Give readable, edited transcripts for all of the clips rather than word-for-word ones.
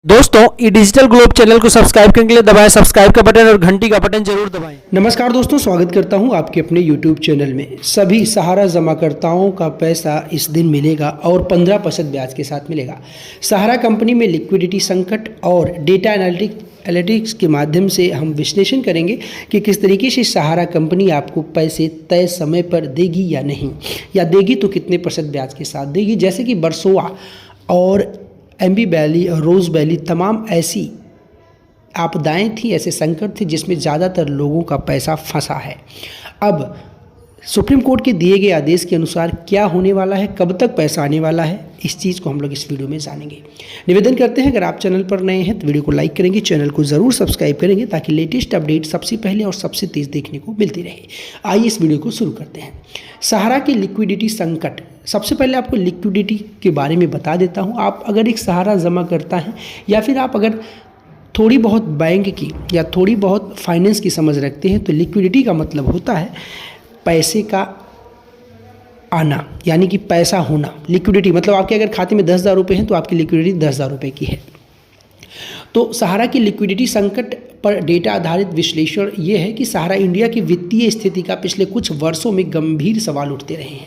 दोस्तों ई digital globe channel को subscribe करने के लिए दबाएं सब्सक्राइब का बटन और घंटी का बटन जरूर दबाएं। नमस्कार दोस्तों, स्वागत करता हूं आपके अपने YouTube चैनल में। सभी सहारा जमाकर्ताओं का पैसा इस दिन मिलेगा और 15% ब्याज के साथ मिलेगा। सहारा कंपनी में लिक्विडिटी संकट और डेटा एनालिटिक्स के माध्यम से हम विश्लेषण करेंगे कि किस तरीके से सहारा कंपनी आपको पैसे तय समय पर देगी या नहीं, या देगी तो कितने % ब्याज के साथ देगी। जैसे कि बरसोआ और एम्बी वैली और रोज़ वैली तमाम ऐसी आपदाएं थी, ऐसे संकट थे जिसमें ज़्यादातर लोगों का पैसा फंसा है। अब सुप्रीम कोर्ट के दिए गए आदेश के अनुसार क्या होने वाला है, कब तक पैसा आने वाला है, इस चीज़ को हम लोग इस वीडियो में जानेंगे। निवेदन करते हैं, अगर आप चैनल पर नए हैं तो वीडियो को लाइक करेंगे, चैनल को ज़रूर सब्सक्राइब करेंगे ताकि लेटेस्ट अपडेट सबसे पहले और सबसे तेज़ देखने को मिलती रहे। आइए इस वीडियो को शुरू करते हैं। सहारा की लिक्विडिटी संकट। सबसे पहले आपको लिक्विडिटी के बारे में बता देता हूँ। आप अगर एक सहारा जमा करता है या फिर आप अगर थोड़ी बहुत बैंक की या थोड़ी बहुत फाइनेंस की समझ रखते हैं तो लिक्विडिटी का मतलब होता है पैसे का आना, यानी कि पैसा होना। लिक्विडिटी मतलब आपके अगर खाते में 10,000 रुपये हैं तो आपकी लिक्विडिटी 10,000 रुपये की है। तो सहारा की लिक्विडिटी संकट पर डेटा आधारित विश्लेषण ये है कि सहारा इंडिया की वित्तीय स्थिति का पिछले कुछ वर्षों में गंभीर सवाल उठते रहे हैं।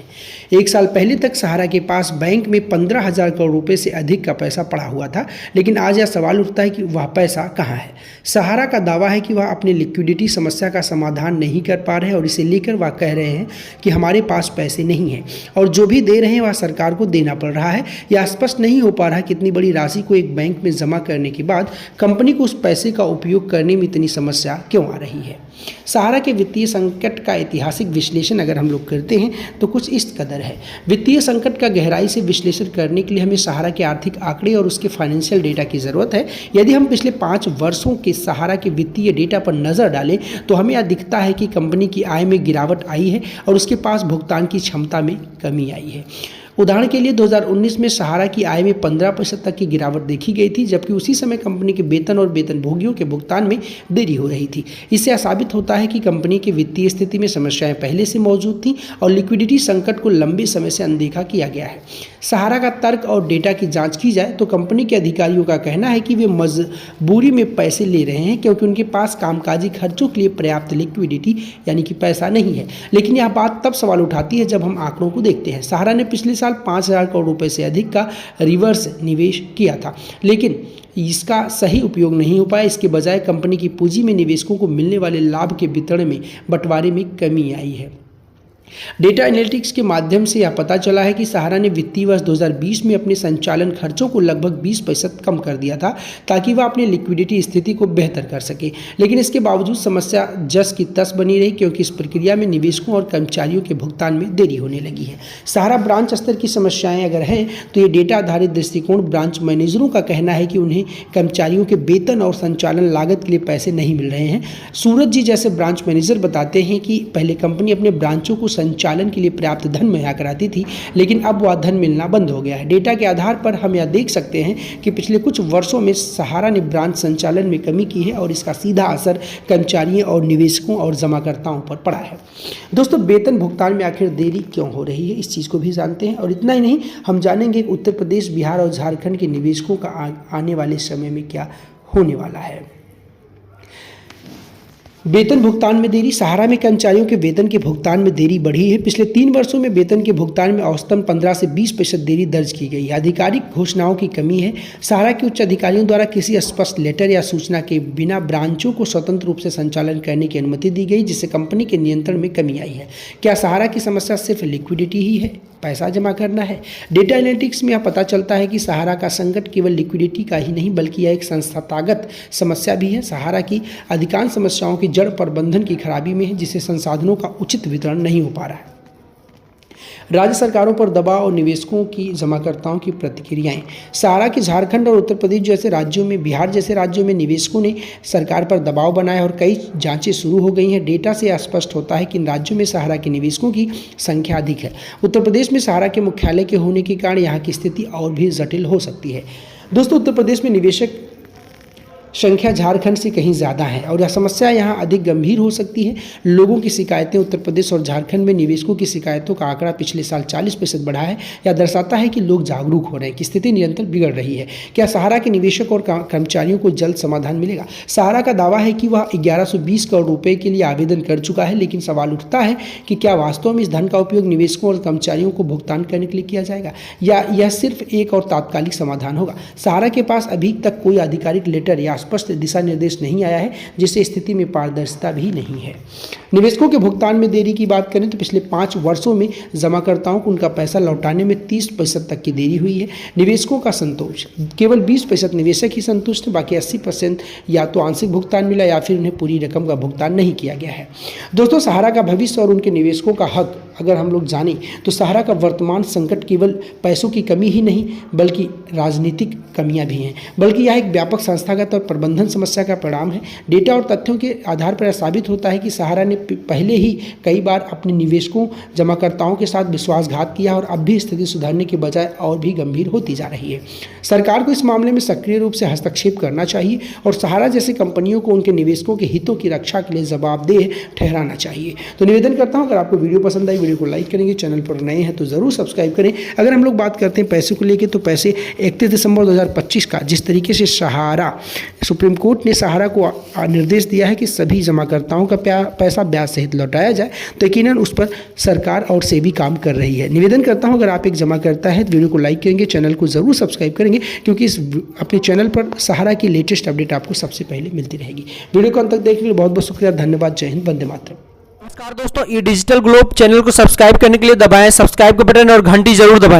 एक साल पहले तक सहारा के पास बैंक में 15,000 करोड़ रुपए से अधिक का पैसा पड़ा हुआ था, लेकिन आज यह सवाल उठता है कि वह पैसा कहाँ है। सहारा का दावा है कि वह अपनी लिक्विडिटी समस्या का समाधान नहीं कर पा रहे हैं और इसे लेकर वह कह रहे हैं कि हमारे पास पैसे नहीं हैं और जो भी दे रहे हैं वह सरकार को देना पड़ रहा है। यह स्पष्ट नहीं हो पा रहा है कि इतनी बड़ी राशि को एक बैंक में जमा करने के बाद कंपनी को उस पैसे का उपयोग करने में इतनी समस्या क्यों आ रही है। सहारा के वित्तीय संकट का ऐतिहासिक विश्लेषण अगर हम लोग करते हैं तो कुछ इस कदर है। वित्तीय संकट का गहराई से विश्लेषण करने के लिए हमें सहारा के आर्थिक आंकड़े और उसके फाइनेंशियल डेटा की ज़रूरत है। यदि हम पिछले 5 वर्षों के सहारा के वित्तीय डेटा पर नज़र डालें तो हमें यह दिखता है कि कंपनी की आय में गिरावट आई है और उसके पास भुगतान की क्षमता में कमी आई है। उदाहरण के लिए 2019 में सहारा की आय में 15% तक की गिरावट देखी गई थी, जबकि उसी समय कंपनी के वेतन और वेतनभोगियों के भुगतान में देरी हो रही थी। इससे साबित होता है कि कंपनी की वित्तीय स्थिति में समस्याएं पहले से मौजूद थीं और लिक्विडिटी संकट को लंबे समय से अनदेखा किया गया है। सहारा का तर्क और डेटा की जांच की जाए तो कंपनी के अधिकारियों का कहना है कि वे मजबूरी में पैसे ले रहे हैं क्योंकि उनके पास कामकाजी खर्चों के लिए पर्याप्त लिक्विडिटी यानी कि पैसा नहीं है। लेकिन यह बात तब सवाल उठाती है जब हम आंकड़ों को देखते हैं। सहारा ने पिछले साल 5,000 करोड़ रुपए से अधिक का रिवर्स निवेश किया था, लेकिन इसका सही उपयोग नहीं हो पाया। इसके बजाय कंपनी की पूंजी में निवेशकों को मिलने वाले लाभ के वितरण में बंटवारे में कमी आई है। डेटा एनालिटिक्स के माध्यम से यह पता चला है कि सहारा ने वित्तीय वर्ष 2020 में अपने संचालन खर्चों को लगभग 20% कम कर दिया था ताकि वह अपनी लिक्विडिटी स्थिति को बेहतर कर सके, लेकिन इसके बावजूद समस्या जस की तस बनी रही क्योंकि इस प्रक्रिया में निवेशकों और कर्मचारियों के भुगतान में देरी होने लगी है। सहारा ब्रांच स्तर की समस्याएं अगर हैं तो ये डेटा आधारित दृष्टिकोण ब्रांच मैनेजरों का कहना है कि उन्हें कर्मचारियों के वेतन और संचालन लागत के लिए पैसे नहीं मिल रहे हैं। सूरज जी जैसे ब्रांच मैनेजर बताते हैं कि पहले कंपनी अपने ब्रांचों को संचालन के लिए पर्याप्त धन मुहैया कराती थी, लेकिन अब वह धन मिलना बंद हो गया है। डेटा के आधार पर हम यह देख सकते हैं कि पिछले कुछ वर्षों में सहारा ने ब्रांच संचालन में कमी की है और इसका सीधा असर कर्मचारियों और निवेशकों और जमाकर्ताओं पर पड़ा है। दोस्तों, वेतन भुगतान में आखिर देरी क्यों हो रही है, इस चीज़ को भी जानते हैं। और इतना ही नहीं, हम जानेंगे कि उत्तर प्रदेश, बिहार और झारखंड के निवेशकों का आने वाले समय में क्या होने वाला है। वेतन भुगतान में देरी। सहारा में कर्मचारियों के वेतन के भुगतान में देरी बढ़ी है। पिछले 3 वर्षों में वेतन के भुगतान में औसतन 15 से 20% देरी दर्ज की गई है। आधिकारिक घोषणाओं की कमी है। सहारा के उच्च अधिकारियों द्वारा किसी स्पष्ट लेटर या सूचना के बिना ब्रांचों को स्वतंत्र रूप से संचालन करने की अनुमति दी गई, जिससे कंपनी के नियंत्रण में कमी आई है। क्या सहारा की समस्या सिर्फ लिक्विडिटी ही है, पैसा जमा करना है? डेटा एनालिटिक्स में यह पता चलता है कि सहारा का संकट केवल लिक्विडिटी का ही नहीं बल्कि यह एक संस्थागत समस्या भी है। सहारा की अधिकांश समस्याओं की जड़ प्रबंधन की खराबी में है, जिससे संसाधनों का उचित वितरण नहीं हो पा रहा है। राज्य सरकारों पर दबाव और निवेशकों की जमाकर्ताओं की प्रतिक्रियाएं। सहारा के झारखंड और उत्तर प्रदेश जैसे राज्यों में, बिहार जैसे राज्यों में निवेशकों ने सरकार पर दबाव बनाया और कई जांचें शुरू हो गई हैं। डेटा से स्पष्ट होता है कि इन राज्यों में सहारा के निवेशकों की संख्या अधिक है। उत्तर प्रदेश में सहारा के मुख्यालय के होने के कारण यहाँ की स्थिति और भी जटिल हो सकती है। दोस्तों, उत्तर प्रदेश में निवेशक संख्या झारखंड से कहीं ज़्यादा है और यह समस्या यहाँ अधिक गंभीर हो सकती है। लोगों की शिकायतें उत्तर प्रदेश और झारखंड में निवेशकों की शिकायतों का आंकड़ा पिछले साल 40% बढ़ा है। यह दर्शाता है कि लोग जागरूक हो रहे हैं कि स्थिति निरंतर बिगड़ रही है। क्या सहारा के निवेशक और कर्मचारियों को जल्द समाधान मिलेगा? सहारा का दावा है कि वह 1120 करोड़ रुपए के लिए आवेदन कर चुका है, लेकिन सवाल उठता है कि क्या वास्तव में इस धन का उपयोग निवेशकों और कर्मचारियों को भुगतान करने के लिए किया जाएगा या यह सिर्फ एक और तात्कालिक समाधान होगा? सहारा के पास अभी तक कोई आधिकारिक लेटर या स्पष्ट दिशा निर्देश नहीं आया है, जिससे स्थिति में पारदर्शिता भी नहीं है। निवेशकों के भुगतान में देरी की बात करें तो पिछले 5 वर्षों में जमाकर्ताओं को उनका पैसा लौटाने में 30% तक की देरी हुई है। निवेशकों का संतोष, केवल 20% निवेशक ही संतुष्ट है, बाकी 80% या तो आंशिक भुगतान मिला या फिर उन्हें पूरी रकम का भुगतान नहीं किया गया है। दोस्तों, सहारा का भविष्य और उनके निवेशकों का हक अगर हम लोग जानें तो सहारा का वर्तमान संकट केवल पैसों की कमी ही नहीं बल्कि राजनीतिक कमियां भी हैं, बल्कि यह एक व्यापक संस्थागत और प्रबंधन समस्या का परिणाम है। डेटा और तथ्यों के आधार पर साबित होता है कि सहारा ने पहले ही कई बार अपने निवेशकों जमाकर्ताओं के साथ विश्वासघात किया और अब भी स्थिति सुधरने के बजाय और भी गंभीर होती जा रही है। सरकार को इस मामले में सक्रिय रूप से हस्तक्षेप करना चाहिए और सहारा जैसी कंपनियों को उनके निवेशकों के हितों की रक्षा के लिए जवाबदेह ठहराना चाहिए। तो निवेदन करता हूं, अगर आपको वीडियो पसंद आई, वीडियो को लाइक करेंगे, चैनल पर नए हैं तो जरूर सब्सक्राइब करें। अगर हम लोग बात करते हैं पैसे को लेकर तो पैसे 31 दिसंबर 2025 का जिस तरीके से सुप्रीम कोर्ट ने सहारा को निर्देश दिया है कि सभी जमाकर्ताओं का पैसा ब्याज सहित लौटाया जाए, तो यकीनन उस पर सरकार और सेबी काम कर रही है। निवेदन करता हूं, अगर आप एक जमाकर्ता है तो वीडियो को लाइक करेंगे, चैनल को जरूर सब्सक्राइब करेंगे, क्योंकि इस अपने चैनल पर सहारा की लेटेस्ट अपडेट आपको सबसे पहले मिलती रहेगी। वीडियो को अंत तक देखने के लिए बहुत बहुत शुक्रिया, धन्यवाद, जय हिंद, वंदे मातरम। नमस्कार दोस्तों, ई डिजिटल ग्लोब चैनल को सब्सक्राइब करने के लिए दबाएं सब्सक्राइब का बटन और घंटी जरूर दबाएं।